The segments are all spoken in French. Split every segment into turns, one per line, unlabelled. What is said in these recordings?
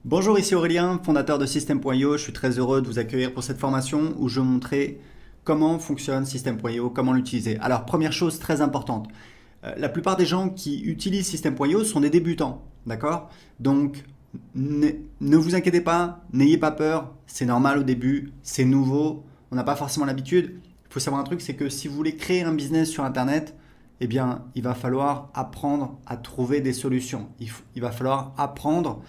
Bonjour, ici Aurélien, fondateur de System.io. Je suis très heureux de vous accueillir pour cette formation où je vais vous montrer comment fonctionne System.io, comment l'utiliser. Alors, première chose très importante, la plupart des gens qui utilisent System.io sont des débutants, d'accord? Donc, ne vous inquiétez pas, n'ayez pas peur, c'est normal au début, c'est nouveau, on n'a pas forcément l'habitude. Il faut savoir un truc, c'est que si vous voulez créer un business sur Internet, eh bien, il va falloir apprendre à trouver des solutions. Il va falloir apprendre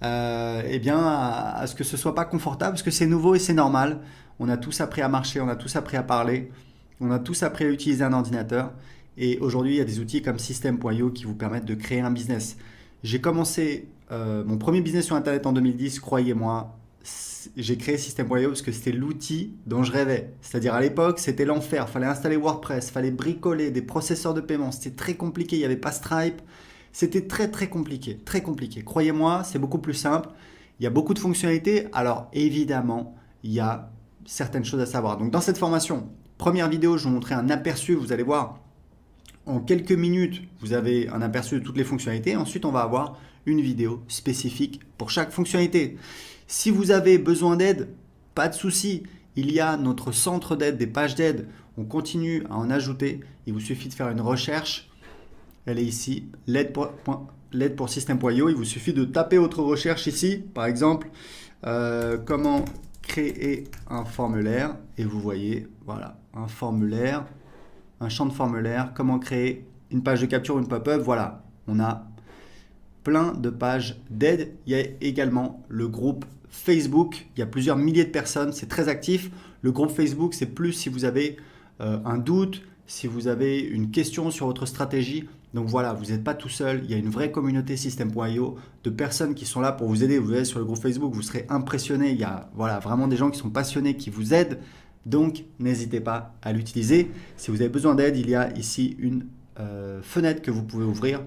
eh bien, à ce que ce soit pas confortable, parce que c'est nouveau et c'est normal. On a tous appris à marcher, on a tous appris à parler, on a tous appris à utiliser un ordinateur. Et aujourd'hui, il y a des outils comme System.io qui vous permettent de créer un business. J'ai commencé mon premier business sur Internet en 2010, croyez-moi. J'ai créé System.io parce que c'était l'outil dont je rêvais. C'est-à-dire à l'époque, c'était l'enfer. Il fallait installer WordPress, il fallait bricoler des processeurs de paiement. C'était très compliqué, il n'y avait pas Stripe. C'était très très compliqué, très compliqué. Croyez-moi, c'est beaucoup plus simple. Il y a beaucoup de fonctionnalités. Alors évidemment, il y a certaines choses à savoir. Donc dans cette formation, première vidéo, je vais vous montrer un aperçu. Vous allez voir, en quelques minutes, vous avez un aperçu de toutes les fonctionnalités. Ensuite, on va avoir une vidéo spécifique pour chaque fonctionnalité. Si vous avez besoin d'aide, pas de souci. Il y a notre centre d'aide, des pages d'aide. On continue à en ajouter. Il vous suffit de faire une recherche. Elle est ici, l'aide pour System.io. Il vous suffit de taper votre recherche ici, par exemple, comment créer un formulaire. Et vous voyez, voilà, un formulaire, un champ de formulaire, comment créer une page de capture, une pop-up. Voilà, on a plein de pages d'aide. Il y a également le groupe Facebook. Il y a plusieurs milliers de personnes, c'est très actif. Le groupe Facebook, c'est plus si vous avez un doute, si vous avez une question sur votre stratégie. Donc voilà, vous n'êtes pas tout seul, il y a une vraie communauté System.io de personnes qui sont là pour vous aider. Vous allez sur le groupe Facebook, vous serez impressionné. Il y a voilà, vraiment des gens qui sont passionnés, qui vous aident. Donc n'hésitez pas à l'utiliser. Si vous avez besoin d'aide, il y a ici une fenêtre que vous pouvez ouvrir.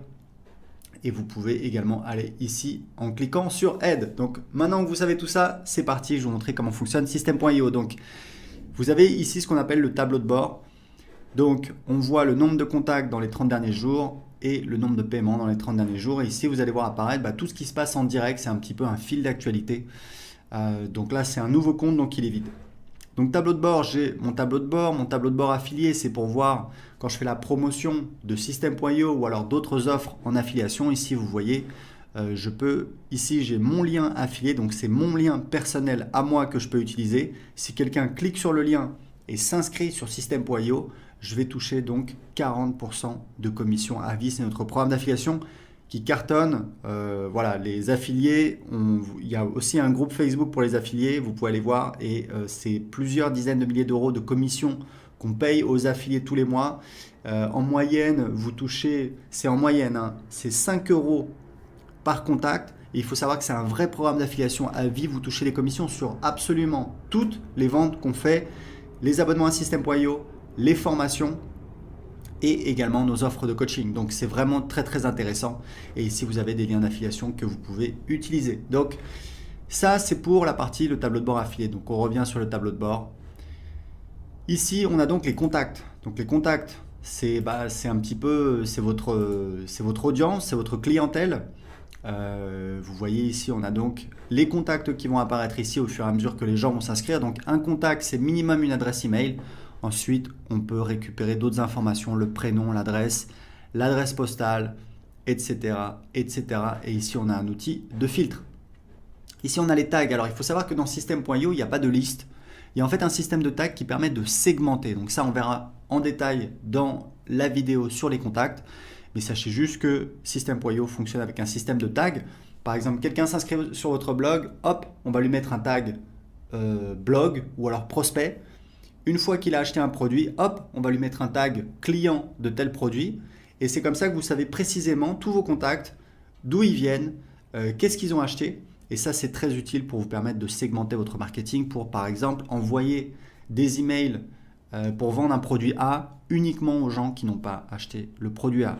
Et vous pouvez également aller ici en cliquant sur aide. Donc maintenant que vous savez tout ça, c'est parti, je vais vous montrer comment fonctionne System.io. Donc vous avez ici ce qu'on appelle le tableau de bord. Donc, on voit le nombre de contacts dans les 30 derniers jours et le nombre de paiements dans les 30 derniers jours. Et ici, vous allez voir apparaître tout ce qui se passe en direct. C'est un petit peu un fil d'actualité. Donc là, c'est un nouveau compte, donc il est vide. Donc, tableau de bord, j'ai mon tableau de bord. Mon tableau de bord affilié, c'est pour voir quand je fais la promotion de System.io ou alors d'autres offres en affiliation. Ici, vous voyez, ici, j'ai mon lien affilié. Donc, c'est mon lien personnel à moi que je peux utiliser. Si quelqu'un clique sur le lien et s'inscrit sur System.io, je vais toucher donc 40% de commission à vie. C'est notre programme d'affiliation qui cartonne. Voilà, les affiliés, il y a aussi un groupe Facebook pour les affiliés, vous pouvez aller voir, et c'est plusieurs dizaines de milliers d'euros de commissions qu'on paye aux affiliés tous les mois. En moyenne, vous touchez, c'est en moyenne, hein, c'est 5 euros par contact. Et il faut savoir que c'est un vrai programme d'affiliation à vie. Vous touchez les commissions sur absolument toutes les ventes qu'on fait, les abonnements à System.io, les formations et également nos offres de coaching. Donc c'est vraiment très très intéressant. Et ici vous avez des liens d'affiliation que vous pouvez utiliser. Donc ça c'est pour la partie le tableau de bord affilié. Donc on revient sur le tableau de bord. Ici on a donc les contacts. Donc les contacts c'est un petit peu c'est votre audience, c'est votre clientèle. Vous voyez ici on a donc les contacts qui vont apparaître ici au fur et à mesure que les gens vont s'inscrire. Donc un contact c'est minimum une adresse email. Ensuite on peut récupérer d'autres informations, le prénom, l'adresse postale, etc., etc. Et ici on a un outil de filtre. Ici on a les tags. Alors il faut savoir que dans System.io il n'y a pas de liste. Il y a en fait un système de tags qui permet de segmenter. Donc ça on verra en détail dans la vidéo sur les contacts. Mais sachez juste que System.io fonctionne avec un système de tags. Par exemple, quelqu'un s'inscrit sur votre blog, hop, on va lui mettre un tag blog ou alors prospect. Une fois qu'il a acheté un produit, hop, on va lui mettre un tag client de tel produit. Et c'est comme ça que vous savez précisément tous vos contacts, d'où ils viennent, qu'est-ce qu'ils ont acheté. Et ça, c'est très utile pour vous permettre de segmenter votre marketing pour, par exemple, envoyer des emails pour vendre un produit A uniquement aux gens qui n'ont pas acheté le produit A.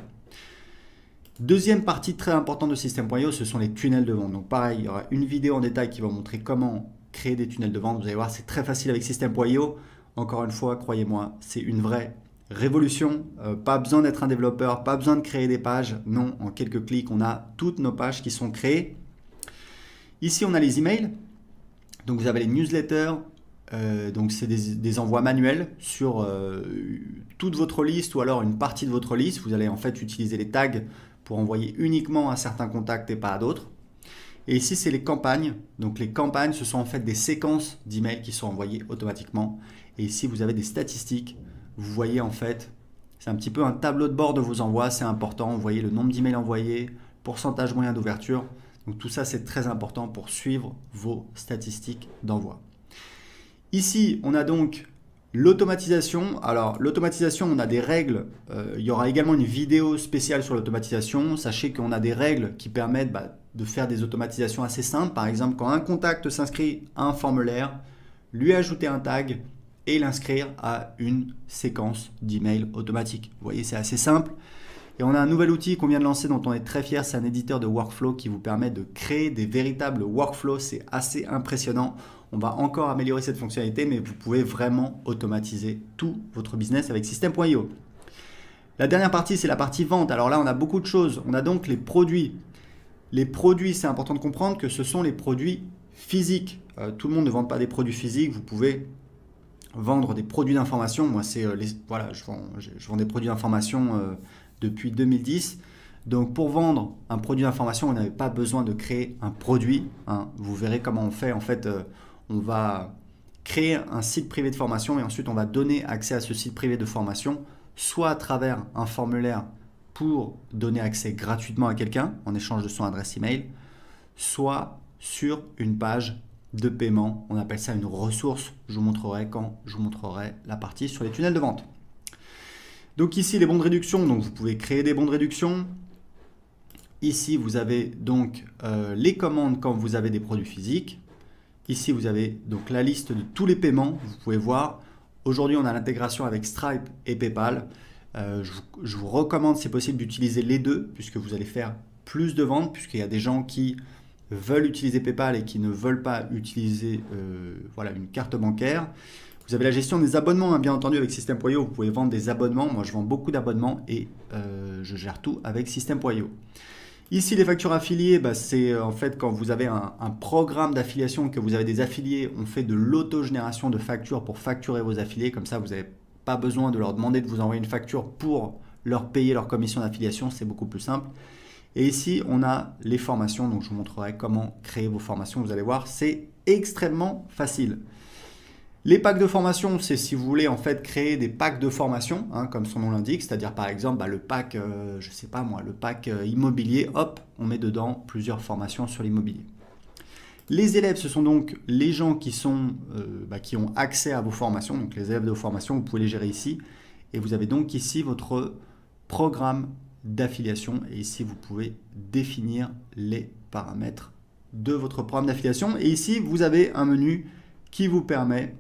Deuxième partie très importante de System.io, ce sont les tunnels de vente. Donc pareil, il y aura une vidéo en détail qui va vous montrer comment créer des tunnels de vente. Vous allez voir, c'est très facile avec System.io. Encore une fois, croyez-moi, c'est une vraie révolution. Pas besoin d'être un développeur, pas besoin de créer des pages. Non, en quelques clics, on a toutes nos pages qui sont créées. Ici, on a les emails. Donc, vous avez les newsletters. Donc, c'est des envois manuels sur toute votre liste ou alors une partie de votre liste. Vous allez en fait utiliser les tags pour envoyer uniquement à certains contacts et pas à d'autres. Et ici, c'est les campagnes. Donc, les campagnes, ce sont en fait des séquences d'emails qui sont envoyées automatiquement. Et ici, vous avez des statistiques. Vous voyez en fait, c'est un petit peu un tableau de bord de vos envois. C'est important. Vous voyez le nombre d'emails envoyés, pourcentage moyen d'ouverture. Donc, tout ça, c'est très important pour suivre vos statistiques d'envoi. Ici, on a donc l'automatisation. Alors, l'automatisation, on a des règles. Il y aura également une vidéo spéciale sur l'automatisation. Sachez qu'on a des règles qui permettent de faire des automatisations assez simples. Par exemple, quand un contact s'inscrit à un formulaire, lui ajouter un tag et l'inscrire à une séquence d'emails automatique. Vous voyez, c'est assez simple. Et on a un nouvel outil qu'on vient de lancer dont on est très fier. C'est un éditeur de workflow qui vous permet de créer des véritables workflows. C'est assez impressionnant. On va encore améliorer cette fonctionnalité, mais vous pouvez vraiment automatiser tout votre business avec System.io. La dernière partie, c'est la partie vente. Alors là, on a beaucoup de choses. On a donc les produits. Les produits, c'est important de comprendre que ce sont les produits physiques. Tout le monde ne vend pas des produits physiques. Vous pouvez vendre des produits d'information. Moi, voilà, je vends des produits d'information depuis 2010. Donc, pour vendre un produit d'information, vous n'avez pas besoin de créer un produit. Vous verrez comment on fait. En fait, on va créer un site privé de formation et ensuite, on va donner accès à ce site privé de formation, soit à travers un formulaire pour donner accès gratuitement à quelqu'un en échange de son adresse email, soit sur une page de paiement. On appelle ça une ressource. Je vous montrerai quand je vous montrerai la partie sur les tunnels de vente. Donc ici, les bons de réduction. Donc vous pouvez créer des bons de réduction. Ici, vous avez donc les commandes quand vous avez des produits physiques. Ici, vous avez donc la liste de tous les paiements. Vous pouvez voir. Aujourd'hui, on a l'intégration avec Stripe et PayPal. Je vous recommande, si possible, d'utiliser les deux puisque vous allez faire plus de ventes, puisqu'il y a des gens qui veulent utiliser PayPal et qui ne veulent pas utiliser une carte bancaire. Vous avez la gestion des abonnements, bien entendu, avec System.io. Vous pouvez vendre des abonnements. Moi, je vends beaucoup d'abonnements et je gère tout avec System.io. Ici, les factures affiliées, c'est en fait quand vous avez un programme d'affiliation, que vous avez des affiliés, on fait de l'autogénération de factures pour facturer vos affiliés. Comme ça, vous n'avez pas besoin de leur demander de vous envoyer une facture pour leur payer leur commission d'affiliation. C'est beaucoup plus simple. Et ici, on a les formations. Donc, je vous montrerai comment créer vos formations. Vous allez voir, c'est extrêmement facile. Les packs de formation, c'est si vous voulez en fait créer des packs de formation, comme son nom l'indique, c'est-à-dire par exemple le pack, le pack immobilier, hop, on met dedans plusieurs formations sur l'immobilier. Les élèves, ce sont donc les gens qui ont accès à vos formations, donc les élèves de vos formations, vous pouvez les gérer ici. Et vous avez donc ici votre programme d'affiliation et ici vous pouvez définir les paramètres de votre programme d'affiliation. Et ici, vous avez un menu qui vous permet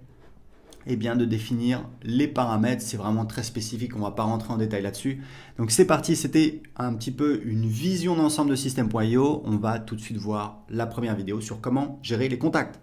de définir les paramètres. C'est vraiment très spécifique, on ne va pas rentrer en détail là-dessus. Donc c'est parti, c'était un petit peu une vision d'ensemble de System.io. On va tout de suite voir la première vidéo sur comment gérer les contacts.